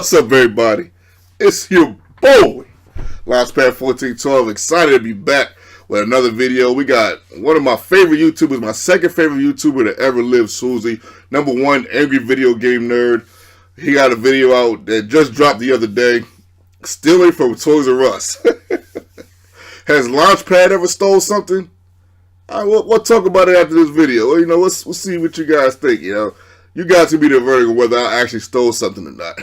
What's up, everybody? It's your boy, Launchpad 1412. Excited to be back with another video. We got one of my favorite YouTubers, my second favorite YouTuber to ever live, Swoozie. Number one, angry video game nerd. He got a video out that just dropped the other day, stealing from Toys R Us. Has Launchpad ever stole something? All right, we'll talk about it after this video. Well, we'll see what you guys think. You guys can be the verdict of whether I actually stole something or not.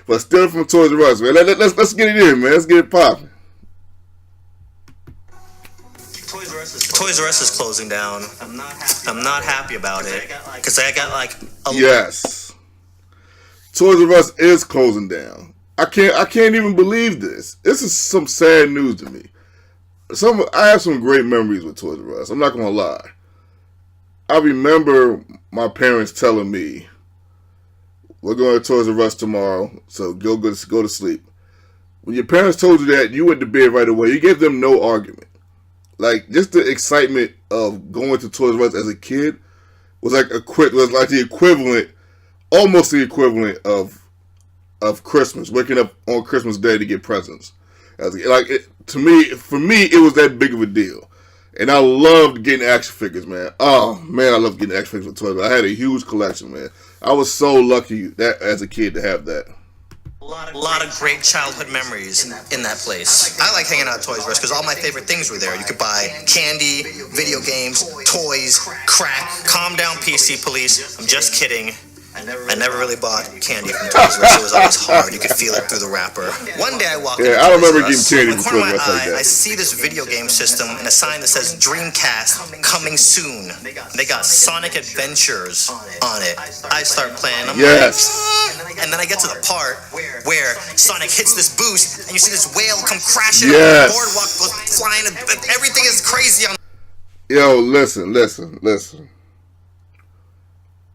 But stealing from Toys R Us, man. Let's get it in, man. Let's get it popping. Toys R Us is closing down. I'm not happy about it because I got like yes. Toys R Us is closing down. I can't even believe this. This is some sad news to me. I have some great memories with Toys R Us. I'm not gonna lie. I remember my parents telling me, "We're going to Toys R Us tomorrow, so go to sleep." When your parents told you that, you went to bed right away. You gave them no argument. Like, just the excitement of going to Toys R Us as a kid was like the equivalent, almost the equivalent of Christmas. Waking up on Christmas Day to get presents. For me, it was that big of a deal. And I loved getting action figures, man. Oh, man, I loved getting action figures with Toys R Us. I had a huge collection, man. I was so lucky that as a kid to have that. A lot of great childhood memories in that place. I like hanging out at Toys R Us because all my favorite things were there. You could buy candy, video games, toys, crack. Calm down, PC police. I'm just kidding. I never really bought candy from Toys R Us. It was always hard. You could feel it through the wrapper. One day I walked into I remember Toys getting candy from from Toys R Us like that. I see this video game system and a sign that says Dreamcast coming soon. They got Sonic Adventures on it. I start playing. I'm like, and then I get to the part where Sonic hits this boost and you see this whale come crashing on the boardwalk, goes flying, and everything is crazy on. Yo, listen.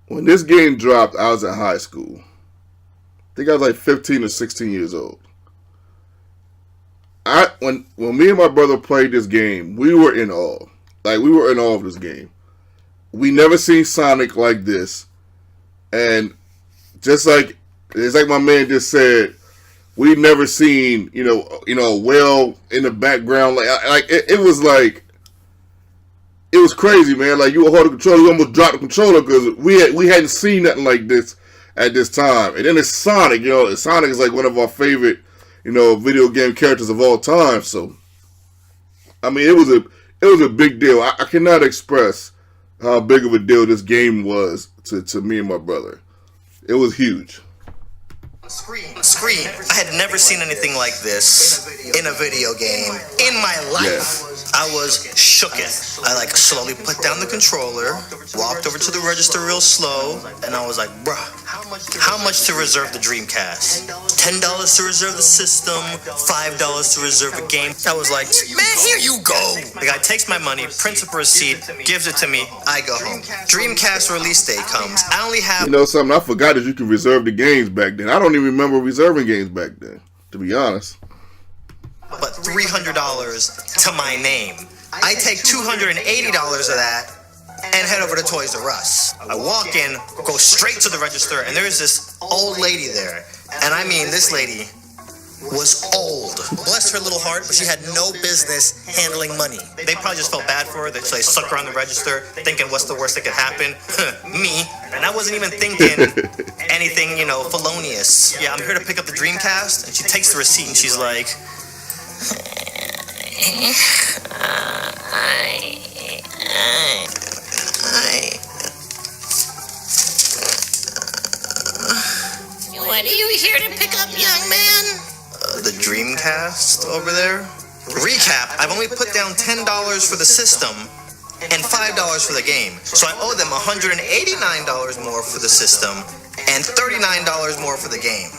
When this game dropped, I was in high school. I think I was like 15 or 16 years old. When me and my brother played this game, we were in awe. Like, we were in awe of this game. We never seen Sonic like this. And it's like my man just said, we never seen, a whale in the background. It was crazy, man. Like, you were holding the controller, you almost dropped the controller because we hadn't seen nothing like this at this time. And then it's Sonic, Sonic is like one of our favorite, video game characters of all time. So, I mean, it was a big deal. I cannot express how big of a deal this game was to me and my brother. It was huge. Scream. I had never seen anything like this in a video game in my life. I was shooketh. I slowly put down the controller, walked over to the register real slow, and I was like, bruh, how much to reserve the Dreamcast? $10 to reserve the system, $5 to reserve a game. I was like, man, here you go. The guy takes my money, prints up a receipt, gives it to me, I go home. Dreamcast release date comes. I only have... Something I forgot that you could reserve the games back then. I don't even remember reserving games back then, to be honest. But $300 to my name. I take $280 of that and head over to Toys R Us. I walk in, go straight to the register, and there's this old lady there. And I mean, this lady was old. Bless her little heart, but she had no business handling money. They probably just felt bad for her, so they stuck her on the register, thinking what's the worst that could happen? Me. And I wasn't even thinking anything, felonious. Yeah, I'm here to pick up the Dreamcast, and she takes the receipt, and she's like... What are you here to pick up, young man? The Dreamcast over there. Recap, I've only put down $10 for the system and $5 for the game. So I owe them $189 more for the system and $39 more for the game.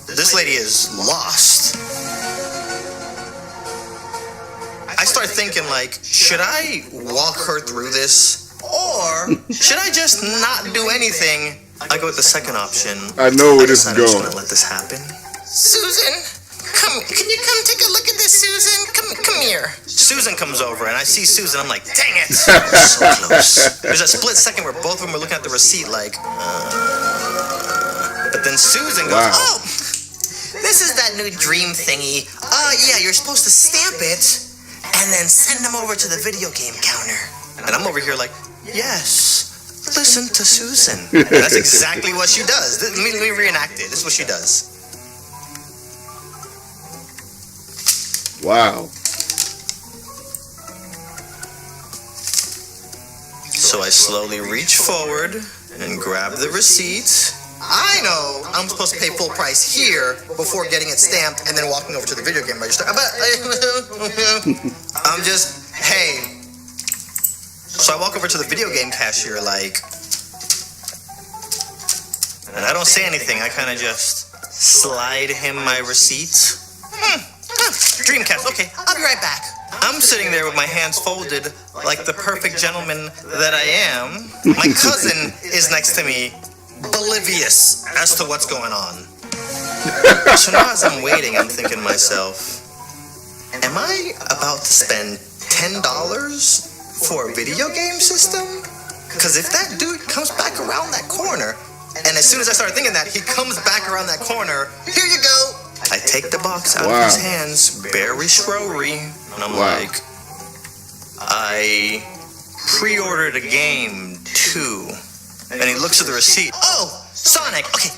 This lady is lost. I start thinking, should I walk her through this? Or should I just not do anything? I go with the second option. I know where this is going. I'm just gonna let this happen. Susan, can you come take a look at this, Susan? Come here. Susan comes over, and I see Susan. I'm like, dang it! So close. There's a split second where both of them are looking at the receipt but But then Susan goes, Wow. oh, this is that new dream thingy. Yeah, you're supposed to stamp it and then send them over to the video game counter. And I'm over here like, yes, listen to Susan. And that's exactly what she does. Let me reenact it. This is what she does. Wow. So I slowly reach forward and grab the receipt. I know I'm supposed to pay full price here before getting it stamped and then walking over to the video game register. But I'm just, hey. So I walk over to the video game cashier like, and I don't say anything. I kind of just slide him my receipt. Dreamcast, okay, I'll be right back. I'm sitting there with my hands folded like the perfect gentleman that I am. My cousin is next to me, oblivious as to what's going on. So now as I'm waiting, I'm thinking to myself, am I about to spend $10 for a video game system? Because if that dude comes back around that corner, and as soon as I started thinking that, he comes back around that corner, here you go. I take the box out of his hands, very slowly, and I'm like, I pre-ordered a game too. And he looks at the receipt. Oh, Sonic. Okay,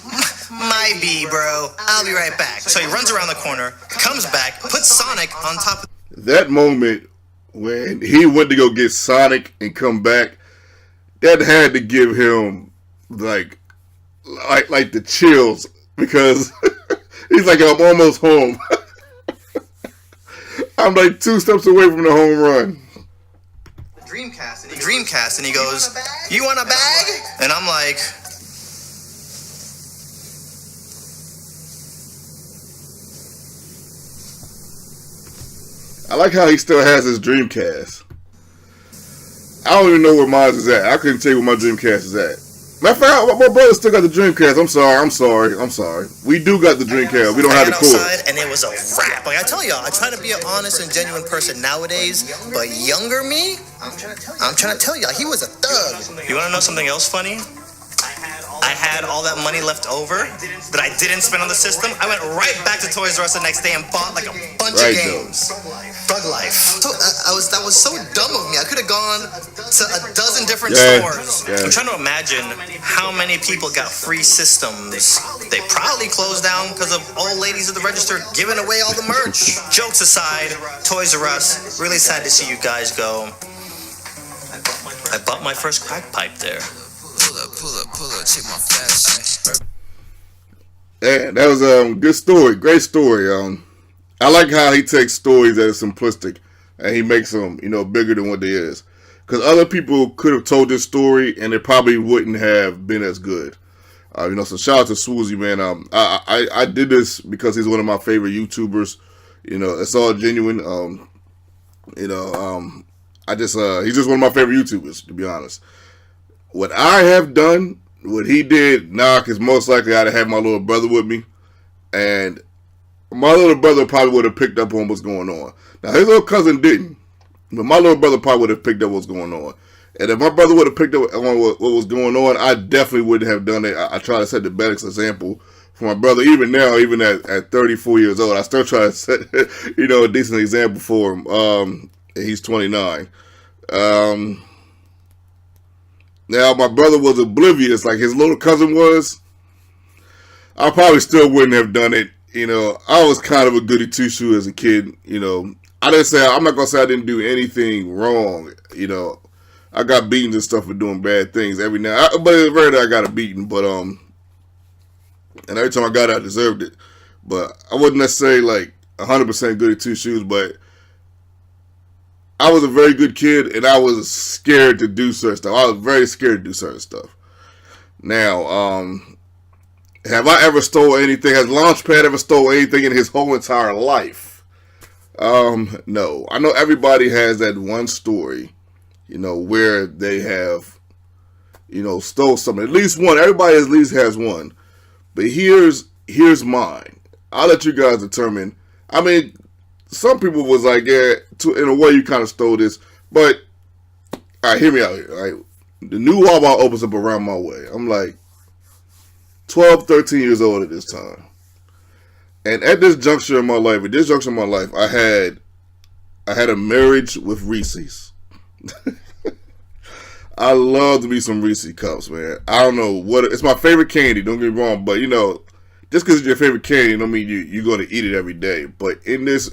my B, bro. I'll be right back. So he runs around the corner, comes back, puts Sonic on top of... That moment when he went to go get Sonic and come back, that had to give him like the chills, because he's like, I'm almost home. I'm like 2 steps away from the home run. Dreamcast, and he goes, you want a bag? And I'm like, I like how he still has his Dreamcast. I don't even know where mine is at. I couldn't tell you where my Dreamcast is at. Matter of fact, my brother still got the Dreamcast. I'm sorry. We do got the Dreamcast. We don't have the cord. And it was a wrap. Like I tell y'all, I try to be an honest and genuine person nowadays, but younger me, I'm trying to tell y'all, he was a thug. You want to know something else funny? I had all that money left over that I didn't spend on the system. I went right back to Toys R Us the next day and bought like a bunch of games. Thug life. So, that was so dumb of me. I could have gone to a dozen different stores. I'm trying to imagine how many people got free systems. They probably closed down because of old ladies at the register giving away all the merch. Jokes aside, Toys R Us, really sad to see you guys go. I bought my first crack pipe there. Pull up, check my fashion. Yeah, that was a good story, great story. I like how he takes stories that are simplistic and he makes them, bigger than what they is. Because other people could have told this story and it probably wouldn't have been as good. So shout out to Swoozie, man. I did this because he's one of my favorite YouTubers. It's all genuine. He's just one of my favorite YouTubers, to be honest. What I have done, what he did, because most likely I'd have had my little brother with me, and my little brother probably would have picked up on what's going on. Now, his little cousin didn't, but my little brother probably would have picked up what's going on. And if my brother would have picked up on what was going on, I definitely wouldn't have done it. I try to set the best example for my brother. Even now, even at 34 years old, I still try to set, a decent example for him. He's 29. Now, my brother was oblivious like his little cousin was. I probably still wouldn't have done it. I was kind of a goody two-shoe as a kid. I'm not going to say I didn't do anything wrong. I got beaten and stuff for doing bad things every now. But it's rare that I got a beating. But, and every time I got it, I deserved it. But I wasn't necessarily like 100% goody two-shoes, but I was a very good kid, and I was scared to do certain stuff. I was very scared to do certain stuff. Now, have I ever stole anything? Has Launchpad ever stole anything in his whole entire life? No. I know everybody has that one story, where they have, stole something. At least one. Everybody at least has one. But here's mine. I'll let you guys determine. I mean, some people was like, yeah, in a way you kind of stole this. But, all right, hear me out here. All right? The new Wawa opens up around my way. I'm like, 12, 13 years old at this time. And at this juncture in my life, I had a marriage with Reese's. I love me some Reese's Cups, man. I don't know it's my favorite candy, don't get me wrong, but you know, just because it's your favorite candy don't mean you're going to eat it every day. But in this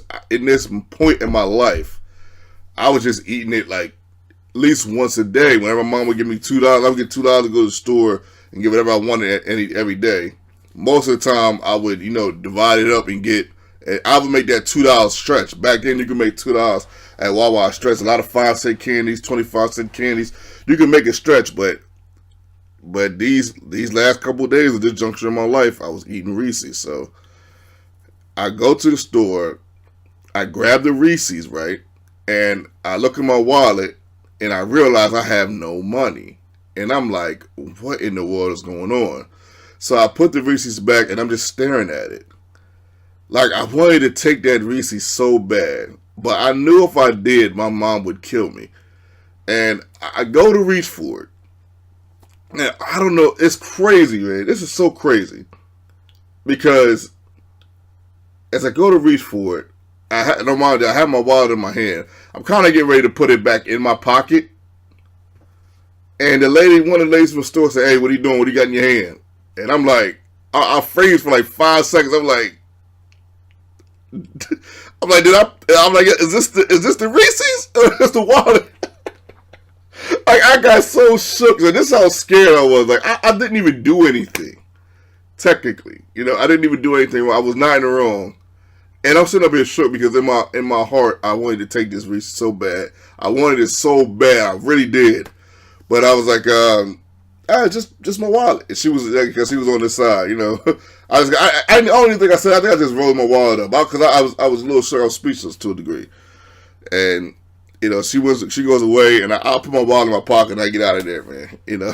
point in my life, I was just eating it like at least once a day. Whenever my mom would give me $2, I would get $2 to go to the store and get whatever I wanted every day. Most of the time, I would, you know, divide it up and I would make that $2 stretch. Back then, you could make $2 at Wawa stretch. A lot of 5-cent candies, 25-cent candies. You can make it stretch, but these last couple of days of this juncture in my life, I was eating Reese's. So I go to the store, I grab the Reese's, right? And I look at my wallet, and I realize I have no money. And I'm like, what in the world is going on? So I put the Reese's back, and I'm just staring at it. Like, I wanted to take that Reese's so bad. But I knew if I did, my mom would kill me. And I go to reach for it. Now, I don't know. It's crazy, man. This is so crazy. Because as I go to reach for it, I have my wallet in my hand. I'm kind of getting ready to put it back in my pocket. And one of the ladies from the store said, "Hey, what are you doing? What do you got in your hand?" And I'm like, I freeze for like 5 seconds. I'm like, is this the Reese's? Or is this the wallet? Like, I got so shook. And this is how scared I was. Like, I didn't even do anything. Technically, you know, I didn't even do anything. I was not in the wrong. And I'm sitting up here shook because in my heart, I wanted to take this Reese's so bad. I wanted it so bad. I really did. But I was like, just my wallet. And she was, because he was on this side, you know. I don't even think I said, I think I just rolled my wallet up. Because I was a little shook. I was speechless to a degree. And, you know, she goes away, and I'll put my wallet in my pocket, and I get out of there, man. You know.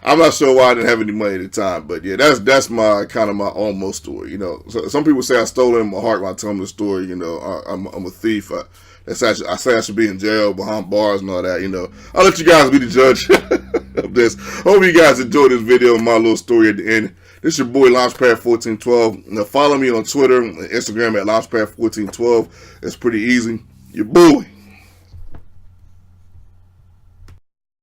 I'm not sure why I didn't have any money at the time, but yeah, that's my kind of my almost story. You know, so some people say I stole it in my heart when I tell them the story. You know, I'm a thief. I say I should be in jail behind bars and all that. You know, I'll let you guys be the judge of this. Hope you guys enjoyed this video and my little story at the end. This is your boy Launchpad1412. Now follow me on Twitter and Instagram at Launchpad1412. It's pretty easy. Your boy.